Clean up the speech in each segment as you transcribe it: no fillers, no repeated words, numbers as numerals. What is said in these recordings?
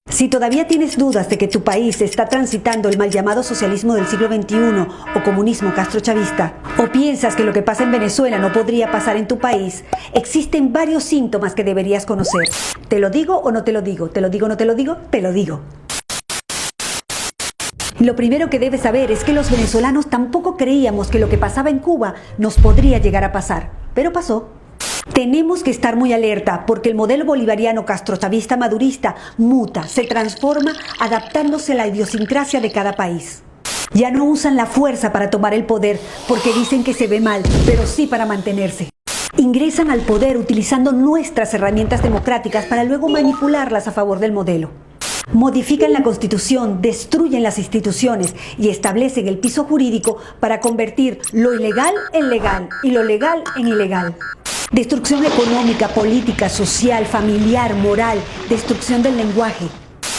Si todavía tienes dudas de que tu país está transitando el mal llamado socialismo del siglo XXI o comunismo castrochavista, o piensas que lo que pasa en Venezuela no podría pasar en tu país, existen varios síntomas que deberías conocer. ¿Te lo digo o no te lo digo? ¿Te lo digo o no te lo digo? Te lo digo. Lo primero que debes saber es que los venezolanos tampoco creíamos que lo que pasaba en Cuba nos podría llegar a pasar, pero pasó. Tenemos que estar muy alerta porque el modelo bolivariano castrochavista madurista muta, se transforma adaptándose a la idiosincrasia de cada país. Ya no usan la fuerza para tomar el poder porque dicen que se ve mal, pero sí para mantenerse. Ingresan al poder utilizando nuestras herramientas democráticas para luego manipularlas a favor del modelo. Modifican la Constitución, destruyen las instituciones y establecen el piso jurídico para convertir lo ilegal en legal y lo legal en ilegal. Destrucción económica, política, social, familiar, moral, destrucción del lenguaje.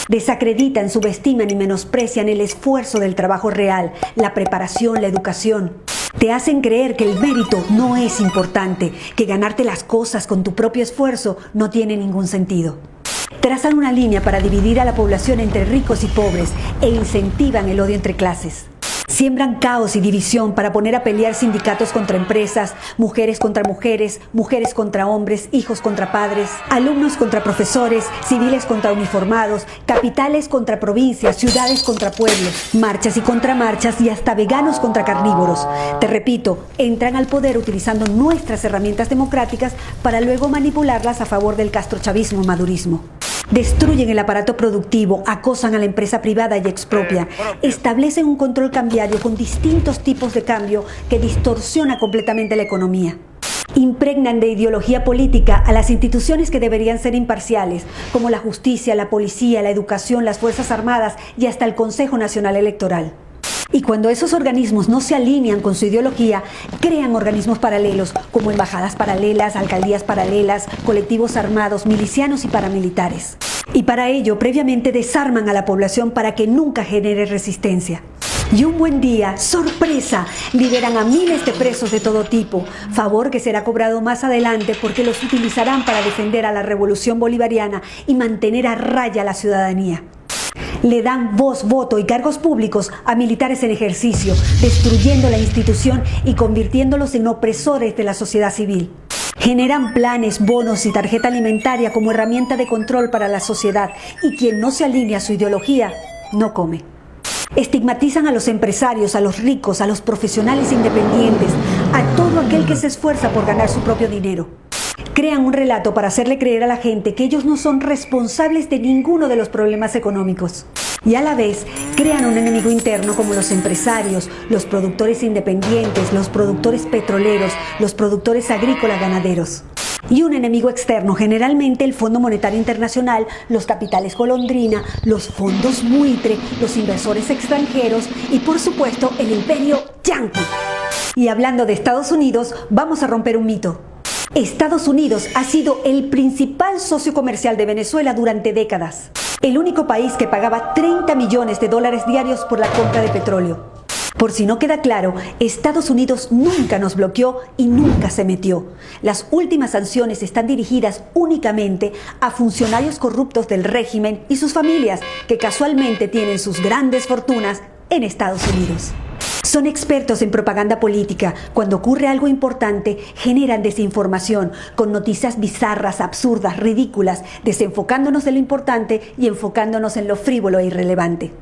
Desacreditan, subestiman y menosprecian el esfuerzo del trabajo real, la preparación, la educación. Te hacen creer que el mérito no es importante, que ganarte las cosas con tu propio esfuerzo no tiene ningún sentido. Trazan una línea para dividir a la población entre ricos y pobres e incentivan el odio entre clases. Siembran caos y división para poner a pelear sindicatos contra empresas, mujeres contra mujeres, mujeres contra hombres, hijos contra padres, alumnos contra profesores, civiles contra uniformados, capitales contra provincias, ciudades contra pueblos, marchas y contramarchas y hasta veganos contra carnívoros. Te repito, entran al poder utilizando nuestras herramientas democráticas para luego manipularlas a favor del castrochavismo madurismo. Destruyen el aparato productivo, acosan a la empresa privada y expropian. Establecen un control cambiario con distintos tipos de cambio que distorsiona completamente la economía. Impregnan de ideología política a las instituciones que deberían ser imparciales, como la justicia, la policía, la educación, las Fuerzas Armadas y hasta el Consejo Nacional Electoral. Y cuando esos organismos no se alinean con su ideología, crean organismos paralelos como embajadas paralelas, alcaldías paralelas, colectivos armados, milicianos y paramilitares. Y para ello, previamente desarman a la población para que nunca genere resistencia. Y un buen día, ¡sorpresa!, liberan a miles de presos de todo tipo, favor que será cobrado más adelante porque los utilizarán para defender a la revolución bolivariana y mantener a raya a la ciudadanía. Le dan voz, voto y cargos públicos a militares en ejercicio, destruyendo la institución y convirtiéndolos en opresores de la sociedad civil. Generan planes, bonos y tarjeta alimentaria como herramienta de control para la sociedad y quien no se alinea a su ideología no come. Estigmatizan a los empresarios, a los ricos, a los profesionales independientes, a todo aquel que se esfuerza por ganar su propio dinero. Crean un relato para hacerle creer a la gente que ellos no son responsables de ninguno de los problemas económicos. Y a la vez, crean un enemigo interno como los empresarios, los productores independientes, los productores petroleros, los productores agrícolas ganaderos. Y un enemigo externo, generalmente el Fondo Monetario Internacional, los capitales golondrina, los fondos buitre, los inversores extranjeros y por supuesto el imperio yanqui. Y hablando de Estados Unidos, vamos a romper un mito. Estados Unidos ha sido el principal socio comercial de Venezuela durante décadas. El único país que pagaba $30 millones diarios por la compra de petróleo. Por si no queda claro, Estados Unidos nunca nos bloqueó y nunca se metió. Las últimas sanciones están dirigidas únicamente a funcionarios corruptos del régimen y sus familias, que casualmente tienen sus grandes fortunas en Estados Unidos. Son expertos en propaganda política. Cuando ocurre algo importante, generan desinformación con noticias bizarras, absurdas, ridículas, desenfocándonos de lo importante y enfocándonos en lo frívolo e irrelevante.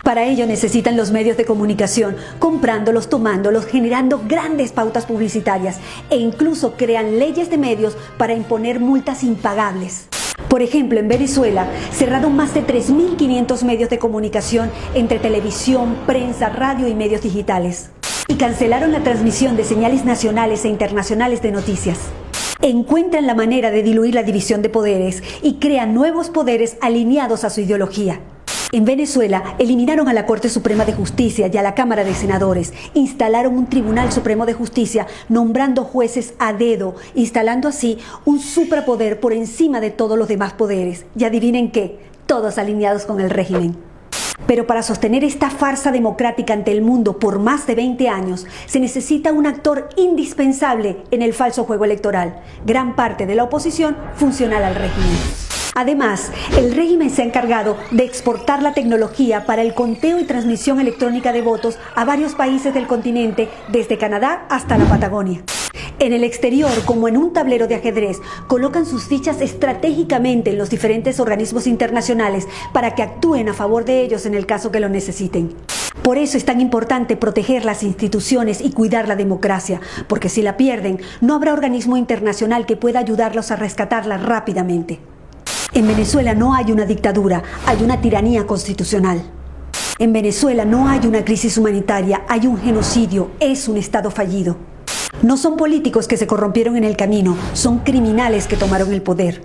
Para ello necesitan los medios de comunicación, comprándolos, tomándolos, generando grandes pautas publicitarias e incluso crean leyes de medios para imponer multas impagables. Por ejemplo, en Venezuela cerraron más de 3.500 medios de comunicación entre televisión, prensa, radio y medios digitales. Y cancelaron la transmisión de señales nacionales e internacionales de noticias. Encuentran la manera de diluir la división de poderes y crean nuevos poderes alineados a su ideología. En Venezuela eliminaron a la Corte Suprema de Justicia y a la Cámara de Senadores, instalaron un Tribunal Supremo de Justicia nombrando jueces a dedo, instalando así un superpoder por encima de todos los demás poderes. Y adivinen qué, todos alineados con el régimen. Pero para sostener esta farsa democrática ante el mundo por más de 20 años, se necesita un actor indispensable en el falso juego electoral, gran parte de la oposición funcional al régimen. Además, el régimen se ha encargado de exportar la tecnología para el conteo y transmisión electrónica de votos a varios países del continente, desde Canadá hasta la Patagonia. En el exterior, como en un tablero de ajedrez, colocan sus fichas estratégicamente en los diferentes organismos internacionales para que actúen a favor de ellos en el caso que lo necesiten. Por eso es tan importante proteger las instituciones y cuidar la democracia, porque si la pierden, no habrá organismo internacional que pueda ayudarlos a rescatarla rápidamente. En Venezuela no hay una dictadura, hay una tiranía constitucional. En Venezuela no hay una crisis humanitaria, hay un genocidio, es un Estado fallido. No son políticos que se corrompieron en el camino, son criminales que tomaron el poder.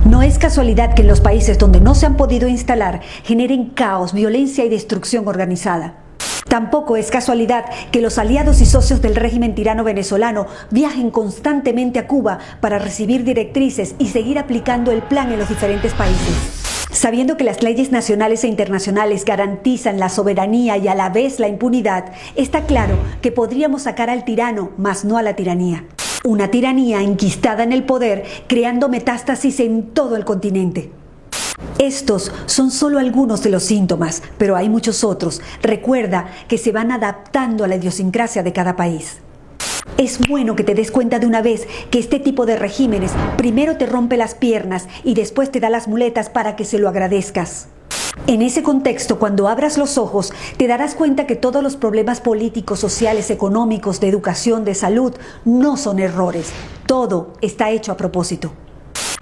No es casualidad que en los países donde no se han podido instalar generen caos, violencia y destrucción organizada. Tampoco es casualidad que los aliados y socios del régimen tirano venezolano viajen constantemente a Cuba para recibir directrices y seguir aplicando el plan en los diferentes países. Sabiendo que las leyes nacionales e internacionales garantizan la soberanía y a la vez la impunidad, está claro que podríamos sacar al tirano, mas no a la tiranía. Una tiranía enquistada en el poder, creando metástasis en todo el continente. Estos son solo algunos de los síntomas, pero hay muchos otros. Recuerda que se van adaptando a la idiosincrasia de cada país. Es bueno que te des cuenta de una vez que este tipo de regímenes primero te rompe las piernas y después te da las muletas para que se lo agradezcas. En ese contexto, cuando abras los ojos, te darás cuenta que todos los problemas políticos, sociales, económicos, de educación, de salud, no son errores. Todo está hecho a propósito.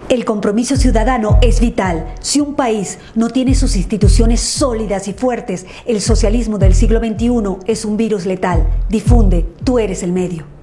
El compromiso ciudadano es vital. Si un país no tiene sus instituciones sólidas y fuertes, el socialismo del siglo XXI es un virus letal. Difunde, tú eres el medio.